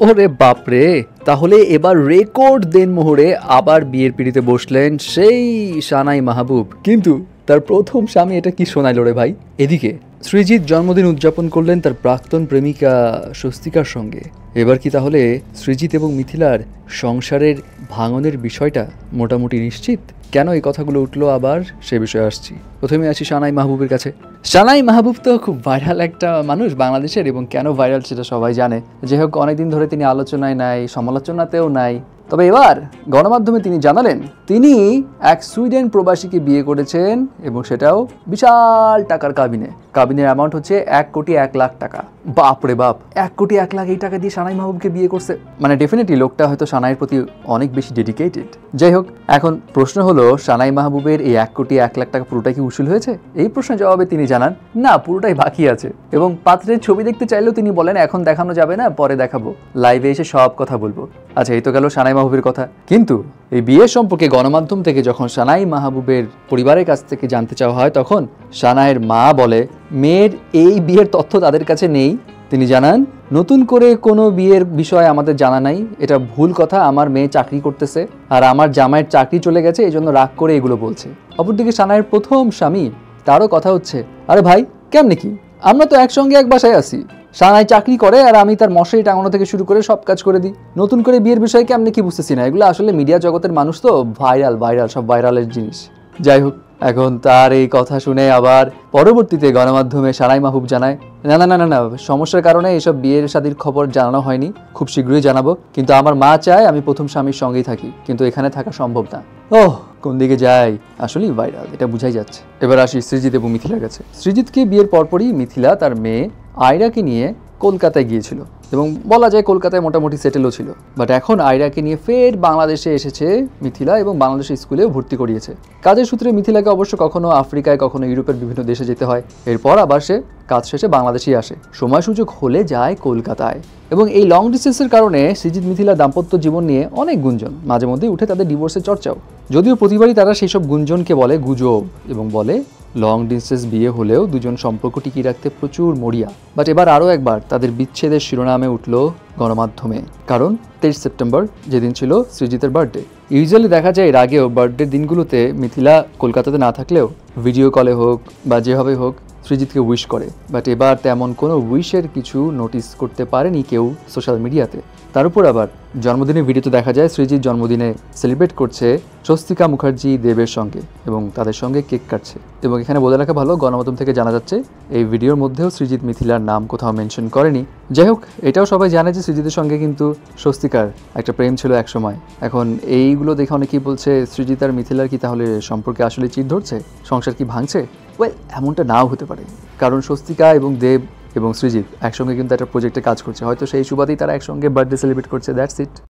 ওরে বাপরে, তাহলে এবার রেকর্ড দেনমোহরে আবার বিয়ের পিড়িতে বসলেন সেই সানাই মাহবুব। কিন্তু তার প্রথম স্বামী এটা কি শোনাইল রে ভাই। এদিকে সৃজিত জন্মদিন উদযাপন করলেন তার প্রাক্তন প্রেমিকা স্বস্তিকার সঙ্গে। এবার কি তাহলে সৃজিত এবং মিথিলার সংসারের ভাঙনের বিষয়টা মোটামুটি নিশ্চিত? কেন এই কথাগুলো উঠলো আবার, সে বিষয়ে আসছি। প্রথমে আসি সানাই মাহবুবের কাছে। সানাই মাহবুব তো খুব ভাইরাল একটা মানুষ বাংলাদেশের, এবং কেন ভাইরাল সেটা সবাই জানে। যে হোক, অনেকদিন ধরে তিনি আলোচনায় নাই, সমালোচনাতেও নাই। তবে এবার গণমাধ্যমে তিনি জানালেন তিনি এক সুইডেন প্রবাসীকে বিয়ে করেছেন, এবং সেটাও বিশাল টাকার কাবিনের অ্যামাউন্ট হচ্ছে 1,01,00,000 টাকা। বাপ রে বাপ, 1,01,00,000 এই টাকা দিয়ে সানাই মাহবুবকে বিয়ে করছে। মানে ডেফিনেটলি লোকটা হয়তো সানাইয়ের প্রতি অনেক বেশি ডেডিকেটেড। যাই হোক, এখন প্রশ্ন হলো সানাই মাহবুবের এই 1,01,00,000 টাকা পুরোটাই কি উসুল হয়েছে? এই প্রশ্নের জবাবে তিনি জানান না, পুরোটাই বাকি আছে। এবং পাত্রের ছবি দেখতে চাইলেও তিনি বলেন এখন দেখানো যাবে না, পরে দেখাবো, লাইভে এসে সব কথা বলবো। আচ্ছা, এই তো গেল সানাই মাহবুবের কথা। কিন্তু এই বিয়ের সম্পর্কে গণমাধ্যম থেকে যখন সানাই মাহবুবের পরিবারের কাছ থেকে জানতে চাওয়া হয়, তখন সানাইয়ের মা বলে মেয়ের এই বিয়ের তথ্য তাদের কাছে নেই। তিনি জানান নতুন করে কোনো বিয়ের বিষয় আমাদের জানা নাই, এটা ভুল কথা। আমার মেয়ে চাকরি করতেছে আর আমার জামাইয়ের চাকরি চলে গেছে, এই জন্য রাগ করে এগুলো বলছে। অপরদিকে সানাইয়ের প্রথম স্বামী, তারও কথা হচ্ছে আরে ভাই কেমনে কি, আমরা তো একসঙ্গে এক বাসায় আছি। সানাই চাকরি করে আর আমি তার মশারি টাঙানো থেকে শুরু করে সব কাজ করে দিই। নতুন করে বিয়ের বিষয়ে কেমনে কি বুঝতেছি না। এগুলো আসলে মিডিয়া জগতের মানুষ তো, ভাইরাল সব ভাইরালের জিনিস। যাই হোক, এখন তার এই কথা শুনে আবার পরবর্তীতে গণমাধ্যমে সানাই মাহবুব জানায় না না না না না, সমস্যার কারণে এসব বিয়ের শাদীর খবর জানানো হয়নি, খুব শীঘ্রই জানাবো। কিন্তু আমার মা চায় আমি প্রথম স্বামীর সঙ্গেই থাকি, কিন্তু এখানে থাকা সম্ভব না। ওহ, কোন দিকে যায়, আসলেই ভাইরাল, এটা বুঝাই যাচ্ছে। এবার আসি সৃজিত এবং মিথিলার কাছে। সৃজিতকে বিয়ের পরপরই মিথিলা তার মেয়ে আয়রাকে নিয়ে কলকাতায় গিয়েছিল, এবং বলা যায় কলকাতায় মোটামুটি সেটেলও ছিল। বাট এখন আয়রাকে নিয়ে ফের বাংলাদেশে এসেছে মিথিলা, এবং বাংলাদেশের স্কুলেও ভর্তি করিয়েছে। কাজের সূত্রে মিথিলাকে অবশ্য কখনো আফ্রিকায়, কখনো ইউরোপের বিভিন্ন দেশে যেতে হয়। এরপর আবার সে কাজ শেষে বাংলাদেশেই আসে, সময় সুযোগ হলে যায় কলকাতায়। এবং এই লং ডিস্টেন্সের কারণে সৃজিত মিথিলা দাম্পত্য জীবন নিয়ে অনেক গুঞ্জন মাঝে মধ্যেই উঠে, তাদের ডিভোর্সের চর্চাও। যদিও প্রতিবারই তারা সেই সব গুঞ্জনকে বলে গুজব, এবং বলে লং ডিস্টেন্স বিয়ে হলেও দুজন সম্পর্ক টিকিয়ে রাখতে প্রচুর মরিয়া। বাট এবার আরও একবার তাদের বিচ্ছেদের শিরোনামে উঠল গণমাধ্যমে, কারণ 23 সেপ্টেম্বর যেদিন ছিল সৃজিতের বার্থডে। ইউজুয়ালি দেখা যায় এর আগেও বার্থডের দিনগুলোতে মিথিলা কলকাতাতে না থাকলেও ভিডিও কলে হোক বা যেভাবে হোক সৃজিতকে উইশ করে। বাট এবার তেমন কোনো উইশের কিছু নোটিস করতে পারেনি কেউ সোশ্যাল মিডিয়াতে। তার উপর আবার জন্মদিনের ভিডিওতে দেখা যায় সৃজিত জন্মদিনে সেলিব্রেট করছে স্বস্তিকা মুখার্জি দেবের সঙ্গে, এবং তাদের সঙ্গে কেক কাটছে। এবং এখানে বলে রাখা ভালো, গণমাধ্যম থেকে জানা যাচ্ছে এই ভিডিওর মধ্যেও সৃজিত মিথিলার নাম কোথাও মেনশন করেনি। যাই হোক, এটাও সবাই জানে যে সৃজিতের সঙ্গে কিন্তু স্বস্তিকার একটা প্রেম ছিল এক সময়। এখন এইগুলো দেখে অনেকেই বলছে সৃজিত আর মিথিলার কি তাহলে সম্পর্কে আসলে চিট ধরছে, সংসার কি ভাঙছে? ওয়েল, এমনটা নাও হতে পারে, কারণ স্বস্তিকা এবং দেব এবং সৃজিত একসঙ্গে কিন্তু একটা প্রজেক্টে কাজ করছে, হয়তো সেই সুবাদেই তারা একসঙ্গে বার্থডে সেলিব্রেট করছে, দ্যাটস ইট।